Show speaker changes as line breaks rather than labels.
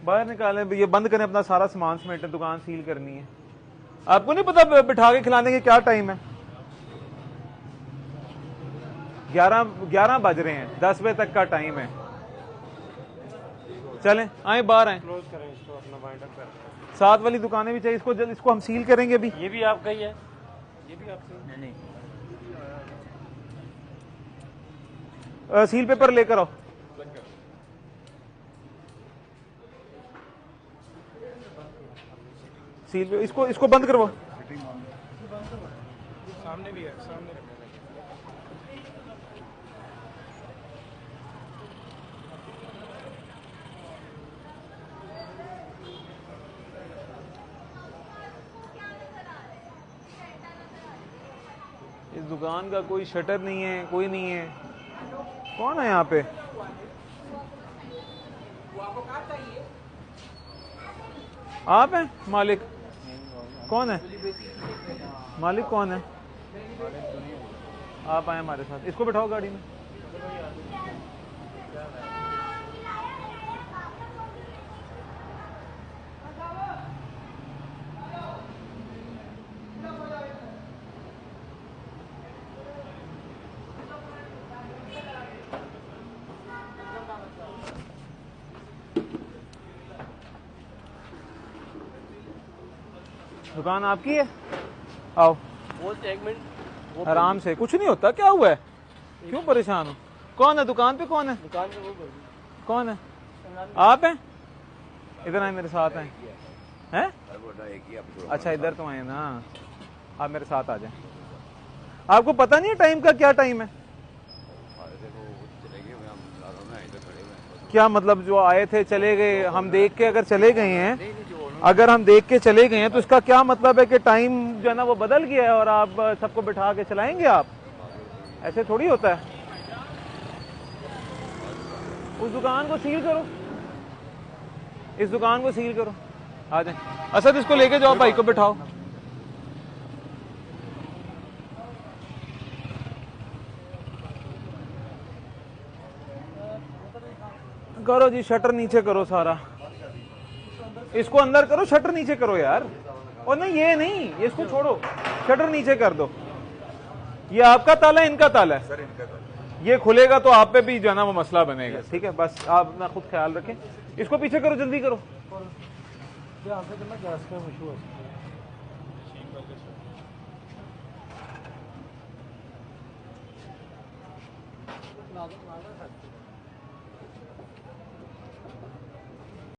बाहर निकालें, ये बंद करें अपना सारा सामान समेटें, दुकान सील करनी है। आपको नहीं पता बिठा के खिलाने के क्या टाइम है? 11 बज रहे हैं, 10 बजे तक का टाइम है। चलें आए बाहर आए,
क्लोज करें इसको, अपना वाइंड अप करें।
साथ वाली दुकानें भी चाहिए, इसको हम सील करेंगे अभी।
ये भी आपका ही है? ये भी आपका? नहीं,
सील पेपर लेकर आओ। सील पे इसको बंद करवाओ।
सामने भी है, सामने रखा
इस दुकान का कोई शटर नहीं है, कोई नहीं है। कौन है यहाँ पे? आप हैं मालिक? कौन है मालिक? कौन है? आप आए हमारे साथ, इसको बिठाओ गाड़ी में। दुकान आपकी है? आओ।
वो एक मिनट,
आराम से, कुछ नहीं होता। क्या हुआ है, क्यों परेशान हो? कौन है दुकान पे? कौन है
दुकान पे? वो
कौन है? आप हैं? इधर आए, मेरे साथ हैं। हैं? अच्छा इधर तो आए ना, आप मेरे साथ आ जाए। आपको पता नहीं है टाइम का? क्या टाइम है? क्या मतलब जो आए थे चले गए? हम देख के अगर चले गए हैं, अगर हम देख के चले गए हैं तो इसका क्या मतलब है कि टाइम जो है ना वो बदल गया है और आप सबको बिठा के चलाएंगे? आप ऐसे थोड़ी होता है। उस दुकान को सील करो, इस दुकान को सील करो। आ जाए असद, इसको लेके जाओ, भाई को बिठाओ। करो जी, शटर नीचे करो सारा, इसको अंदर करो, शटर नीचे करो यार। और नहीं ये नहीं, ये इसको छोड़ो, शटर नीचे कर दो। ये आपका ताला है, इनका ताला है? ये खुलेगा तो आप पे भी जो है ना वो मसला बनेगा। ठीक है, बस आप अपना खुद ख्याल रखें। इसको पीछे करो, जल्दी करो।